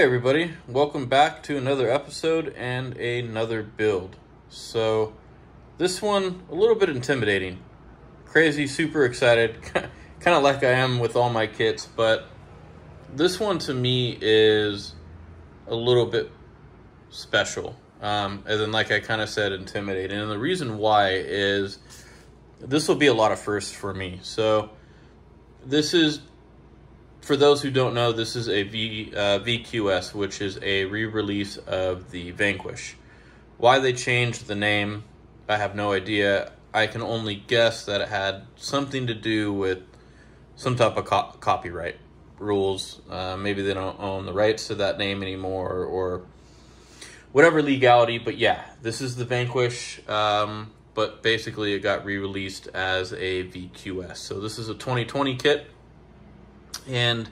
everybody, welcome back to another episode and another build. So this one a little bit intimidating, crazy, super excited, kind of like I am with all my kits, but this one to me is a little bit special, and then like I kind of said, intimidating. And the reason why is this will be a lot of firsts for me. So this is, for those who don't know, this is a VQS, which is a re-release of the Vanquish. Why they changed the name, I have no idea. I can only guess that it had something to do with some type of copyright rules. Maybe they don't own the rights to that name anymore, or whatever legality. But yeah, this is the Vanquish, but basically it got re-released as a VQS. So this is a 2020 kit. And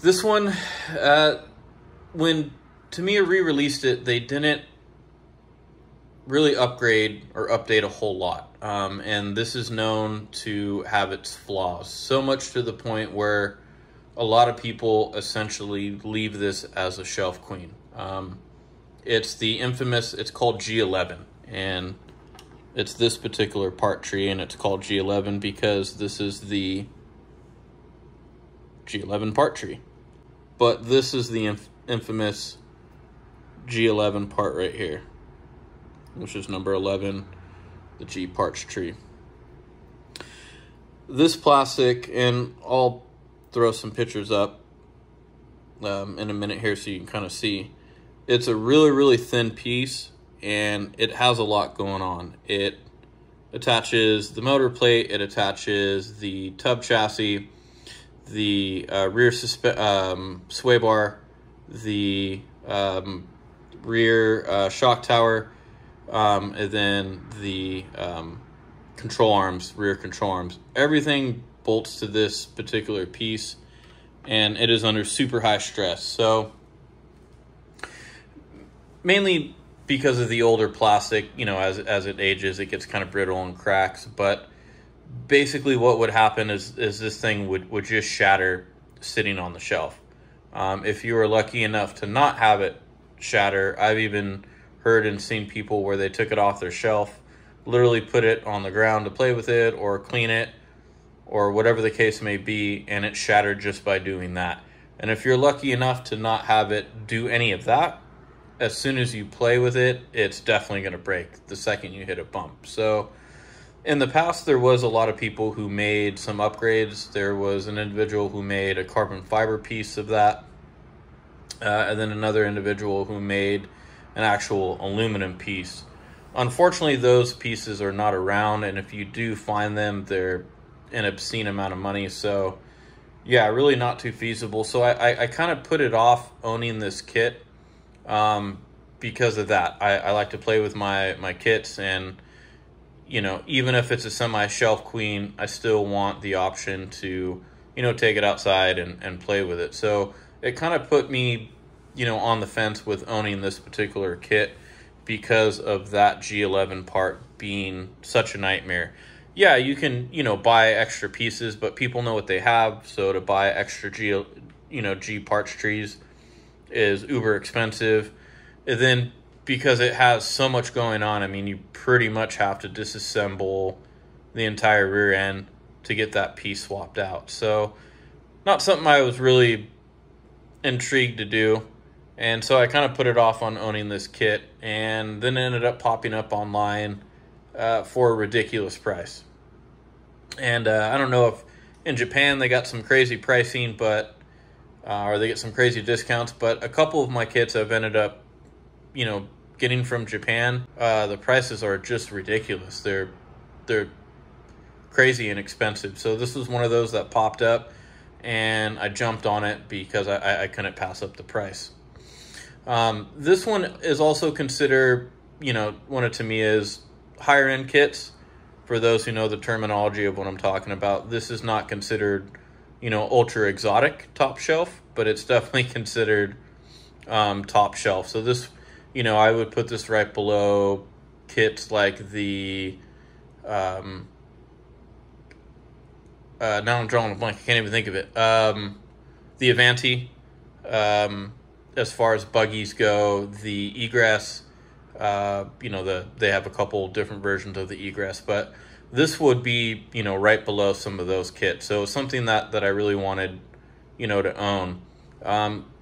this one, when Tamiya re-released it, they didn't really upgrade or update a whole lot. And this is known to have its flaws, so much to the point where a lot of people essentially leave this as a shelf queen. It's the infamous, it's called G11, and it's this particular part tree, and it's called G11 because this is the G11 part tree. But this is the infamous G11 part right here, which is number 11, the G parts tree. This plastic, and I'll throw some pictures up in a minute here so you can kind of see, it's a really thin piece, and it has a lot going on. It attaches the motor plate, it attaches the tub chassis, the rear sway bar, the rear shock tower, and then the control arms, rear control arms. Everything bolts to this particular piece, and it is under super high stress. So mainly because of the older plastic, you know, as it ages, it gets kind of brittle and cracks. But basically what would happen is this thing would just shatter sitting on the shelf. If you were lucky enough to not have it shatter, I've even heard and seen people where they took it off their shelf, literally put it on the ground to play with it or clean it or whatever the case may be, and it shattered just by doing that. And if you're lucky enough to not have it do any of that, as soon as you play with it, it's definitely going to break the second you hit a bump. So in the past, there was a lot of people who made some upgrades. There was an individual who made a carbon fiber piece of that, and then another individual who made an actual aluminum piece. Unfortunately, those pieces are not around, and if you do find them, they're an obscene amount of money. So yeah, really not too feasible. So I kind of put it off owning this kit because of that. I like to play with my kits, and you know, even if it's a semi-shelf queen, I still want the option to, you know, take it outside and play with it. So it kind of put me, you know, on the fence with owning this particular kit because of that G11 part being such a nightmare. Yeah, you can, you know, buy extra pieces, but people know what they have. So to buy extra G parts trees is uber expensive. And then because it has so much going on, I mean, you pretty much have to disassemble the entire rear end to get that piece swapped out. So not something I was really intrigued to do. And so I kind of put it off on owning this kit, and then it ended up popping up online for a ridiculous price. And I don't know if in Japan they got some crazy pricing, but or they get some crazy discounts, but a couple of my kits I've ended up, you know, getting from Japan. The prices are just ridiculous. They're crazy and expensive. So this was one of those that popped up, and I jumped on it because I couldn't pass up the price. This one is also considered, you know, one of Tamiya's higher end kits. For those who know the terminology of what I'm talking about, this is not considered, you know, ultra exotic top shelf, but it's definitely considered top shelf. So this, you know, I would put this right below kits like the now I'm drawing a blank, I can't even think of it. The Avanti, as far as buggies go. The egress, they have a couple different versions of the egress, but this would be, right below some of those kits. So something that I really wanted, to own.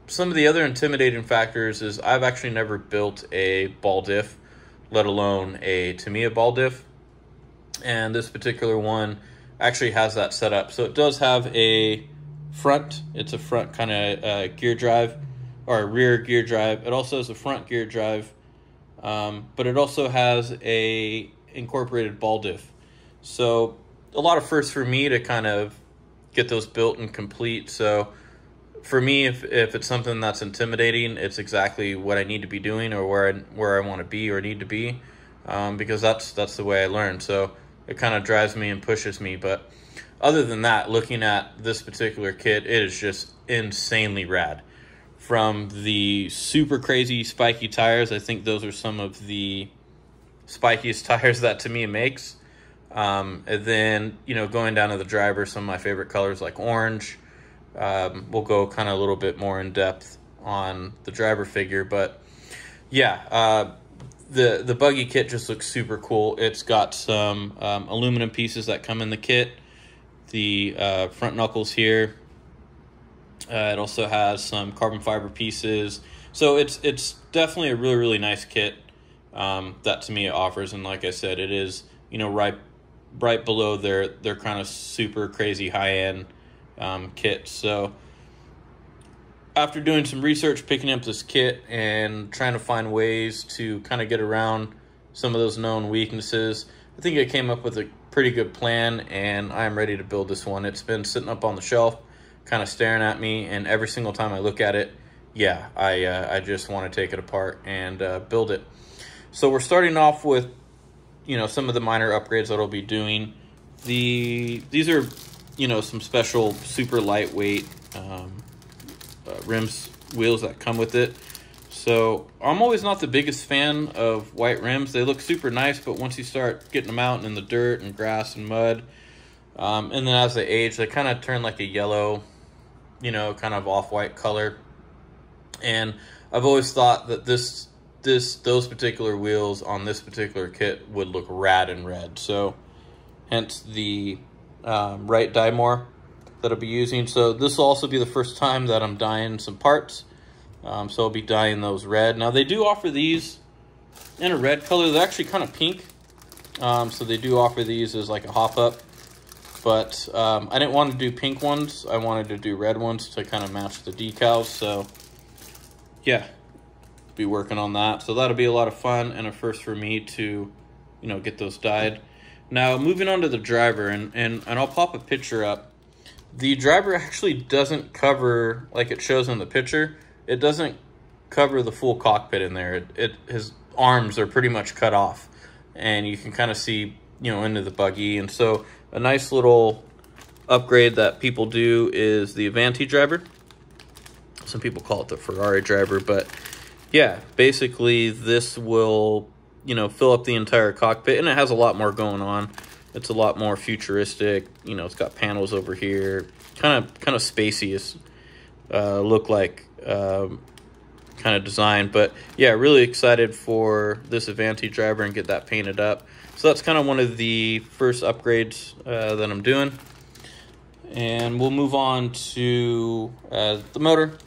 Some of the other intimidating factors is I've actually never built a ball diff, let alone a Tamiya ball diff. And this particular one actually has that set up. So it does have a front. It's a front kind of gear drive, or a rear gear drive. It also has a front gear drive, but it also has a incorporated ball diff. So a lot of firsts for me to kind of get those built and complete. So for me, if it's something that's intimidating, it's exactly what I need to be doing, or where I want to be or need to be, because that's the way I learn. So it kind of drives me and pushes me. But other than that, looking at this particular kit, it is just insanely rad. From the super crazy spiky tires, I think those are some of the spikiest tires that Tamiya makes. And then, going down to the driver, some of my favorite colors like orange. We'll go kind of a little bit more in depth on the driver figure, but yeah, the buggy kit just looks super cool. It's got some aluminum pieces that come in the kit, the front knuckles here. It also has some carbon fiber pieces, so it's definitely a really, really nice kit that Tamiya offers. And like I said, it is right below their kind of super crazy high end kit. So after doing some research, picking up this kit and trying to find ways to kind of get around some of those known weaknesses, I think I came up with a pretty good plan, and I'm ready to build this one. It's been sitting up on the shelf kind of staring at me, and every single time I look at it, I just want to take it apart and build it. So we're starting off with some of the minor upgrades that I'll be doing. These are some special super lightweight rims, wheels that come with it. So I'm always not the biggest fan of white rims. They look super nice, but once you start getting them out in the dirt and grass and mud, and then as they age, they kind of turn like a yellow, kind of off-white color. And I've always thought that those particular wheels on this particular kit would look rad in red. So hence the right dye more that I'll be using. So this will also be the first time that I'm dyeing some parts. So I'll be dyeing those red. Now they do offer these in a red color. They're actually kind of pink. So they do offer these as like a hop up. But I didn't want to do pink ones. I wanted to do red ones to kind of match the decals. So yeah, be working on that. So that'll be a lot of fun and a first for me to, get those dyed. Now moving on to the driver, and I'll pop a picture up. The driver actually doesn't cover, like it shows in the picture, it doesn't cover the full cockpit in there. His arms are pretty much cut off, and you can kind of see, into the buggy. And so a nice little upgrade that people do is the Avanti driver. Some people call it the Ferrari driver, but yeah, basically this will, fill up the entire cockpit, and it has a lot more going on. It's a lot more futuristic. It's got panels over here, kind of spacey look like kind of design. But yeah, really excited for this Avanti driver and get that painted up. So that's kind of one of the first upgrades that I'm doing. And we'll move on to the motor.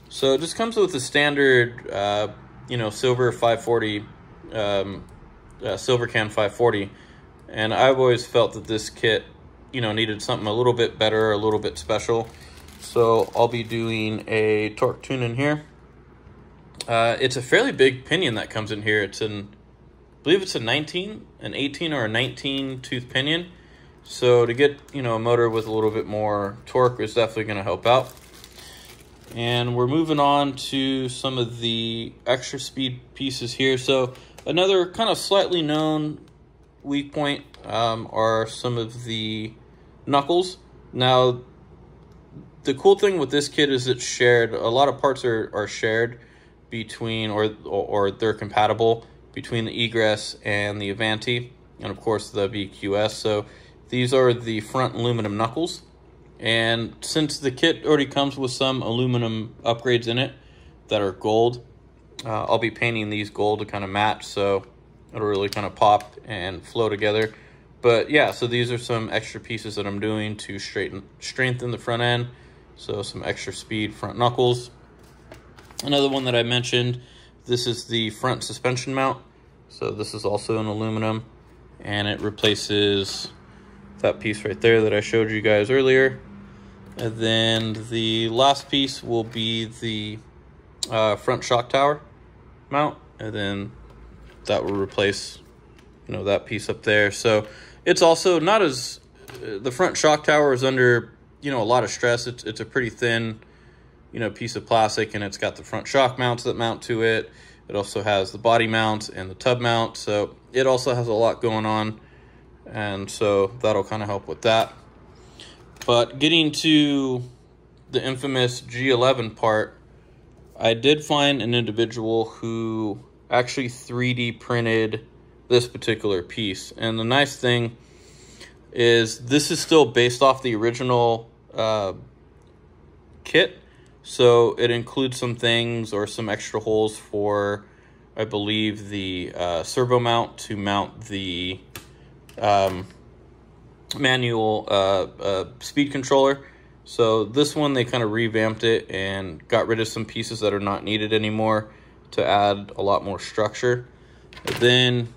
So it just comes with the standard, silver 540, silver can 540. And I've always felt that this kit, needed something a little bit better, a little bit special. So I'll be doing a torque tune in here. It's a fairly big pinion that comes in here. I believe it's an 18 or a 19 tooth pinion. So to get, a motor with a little bit more torque is definitely going to help out. And we're moving on to some of the extra speed pieces here. So another kind of slightly known weak point are some of the knuckles. Now, the cool thing with this kit is it's shared. A lot of parts are shared between, or they're compatible between the egress and the Avanti, and of course the VQS. So these are the front aluminum knuckles. And since the kit already comes with some aluminum upgrades in it that are gold, I'll be painting these gold to kind of match, so it'll really kind of pop and flow together. But yeah, so these are some extra pieces that I'm doing to strengthen the front end. So some extra speed front knuckles. Another one that I mentioned, this is the front suspension mount. So this is also in aluminum, and it replaces that piece right there that I showed you guys earlier. And then the last piece will be the front shock tower mount, and then that will replace, you know, that piece up there. So it's also not as, the front shock tower is under, you know, a lot of stress. It's a pretty thin, you know, piece of plastic, and it's got the front shock mounts that mount to it. It also has the body mount and the tub mount, so it also has a lot going on, and so that'll kind of help with that. But getting to the infamous G11 part, I did find an individual who actually 3D printed this particular piece. And the nice thing is this is still based off the original kit. So it includes some things or some extra holes for, I believe, the servo mount to mount the manual speed controller. So this one, they kind of revamped it and got rid of some pieces that are not needed anymore to add a lot more structure. And then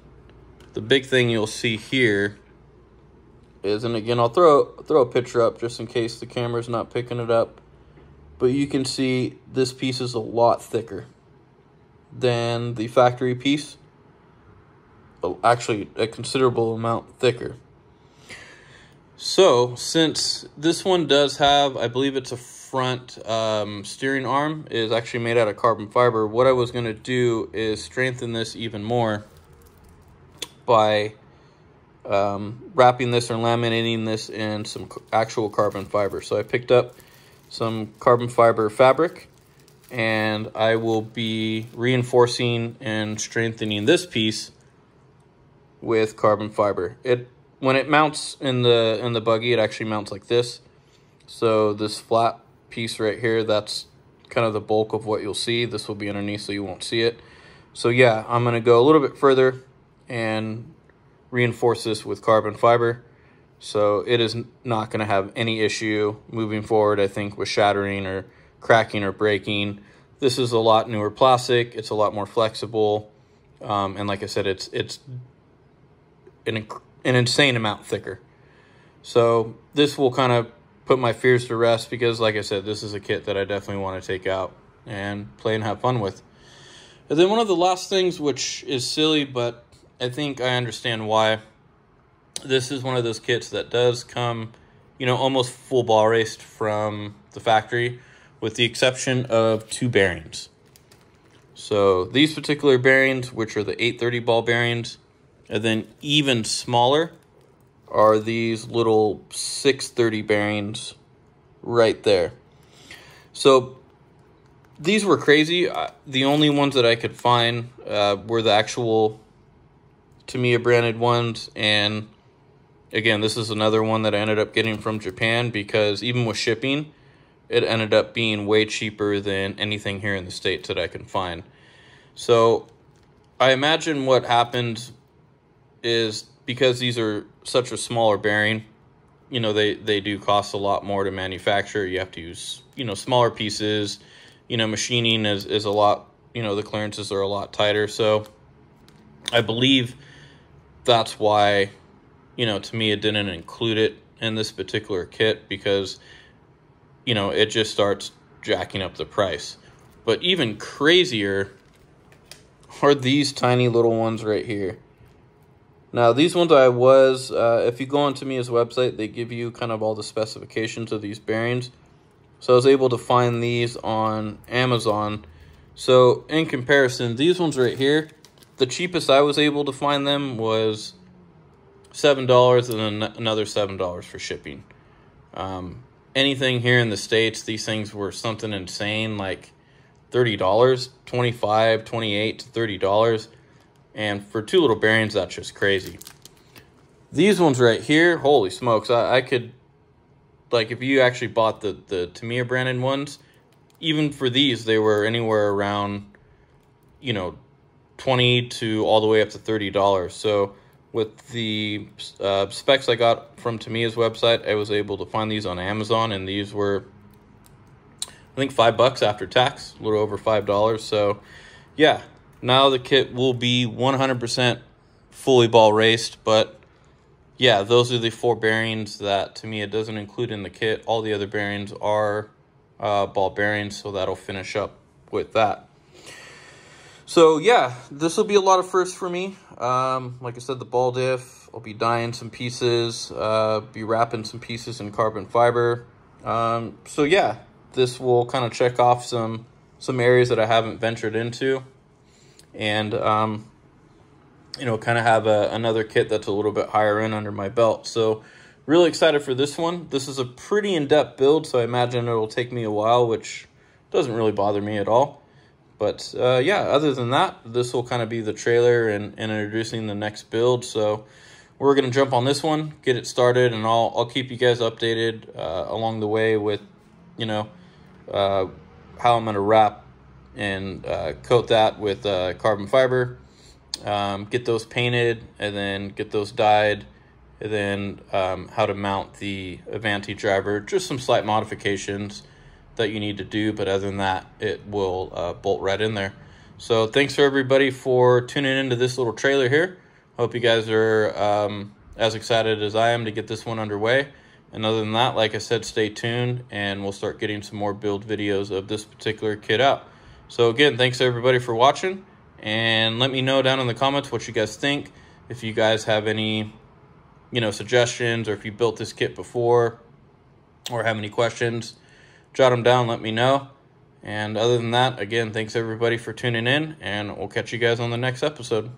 the big thing you'll see here is, and again, I'll throw a picture up just in case the camera's not picking it up, but you can see this piece is a lot thicker than the factory piece. Actually, a considerable amount thicker. So since this one does have, I believe it's a front steering arm, is actually made out of carbon fiber, what I was going to do is strengthen this even more by wrapping this or laminating this in some actual carbon fiber. So I picked up some carbon fiber fabric, and I will be reinforcing and strengthening this piece with carbon fiber. When it mounts in the buggy, it actually mounts like this. So this flat piece right here, that's kind of the bulk of what you'll see. This will be underneath, so you won't see it. So yeah, I'm gonna go a little bit further and reinforce this with carbon fiber. So it is not gonna have any issue moving forward, I think, with shattering or cracking or breaking. This is a lot newer plastic. It's a lot more flexible. And like I said, it's an insane amount thicker. So this will kind of put my fears to rest, because like I said, this is a kit that I definitely want to take out and play and have fun with. And then one of the last things, which is silly, but I think I understand why, this is one of those kits that does come, you know, almost full ball raced from the factory, with the exception of 2 bearings. So these particular bearings, which are the 830 ball bearings, and then even smaller are these little 630 bearings right there. So these were crazy. The only ones that I could find were the actual Tamiya branded ones. And again, this is another one that I ended up getting from Japan, because even with shipping, it ended up being way cheaper than anything here in the States that I can find. So I imagine what happened is, because these are such a smaller bearing, you know, they do cost a lot more to manufacture. You have to use, you know, smaller pieces. You know, machining is a lot, you know, the clearances are a lot tighter. So I believe that's why, you know, Tamiya didn't include it in this particular kit, because, you know, it just starts jacking up the price. But even crazier are these tiny little ones right here. Now, these ones if you go on Tamiya's website, they give you kind of all the specifications of these bearings. So I was able to find these on Amazon. So in comparison, these ones right here, the cheapest I was able to find them was $7, and then another $7 for shipping. Anything here in the States, these things were something insane, like $30, $25, $28 to $30. And for 2 little bearings, that's just crazy. These ones right here, holy smokes, I could like if you actually bought the Tamiya branded ones, even for these, they were anywhere around, you know, $20 to all the way up to $30. So with the specs I got from Tamiya's website, I was able to find these on Amazon, and these were, I think, $5 after tax, a little over $5. So yeah, now the kit will be 100% fully ball raced, but yeah, those are the 4 bearings that Tamiya doesn't include in the kit. All the other bearings are ball bearings, so that'll finish up with that. So yeah, this will be a lot of firsts for me. Like I said, the ball diff, I'll be dyeing some pieces, be wrapping some pieces in carbon fiber. So yeah, this will kind of check off some areas that I haven't ventured into, and you know, kind of have another kit that's a little bit higher end under my belt. So really excited for this one. This is a pretty in-depth build, so I imagine it'll take me a while, which doesn't really bother me at all. But yeah, other than that, this will kind of be the trailer and introducing the next build. So we're going to jump on this one, get it started, and I'll keep you guys updated along the way with, you know, how I'm going to wrap and coat that with carbon fiber, get those painted, and then get those dyed, and then how to mount the Avanti driver. Just some slight modifications that you need to do, but other than that, it will bolt right in there. So thanks for everybody for tuning into this little trailer here. Hope you guys are as excited as I am to get this one underway. And other than that, like I said, stay tuned, and we'll start getting some more build videos of this particular kit out. So again, thanks everybody for watching, and let me know down in the comments what you guys think. If you guys have any, you know, suggestions, or if you built this kit before or have any questions, jot them down, let me know. And other than that, again, thanks everybody for tuning in, and we'll catch you guys on the next episode.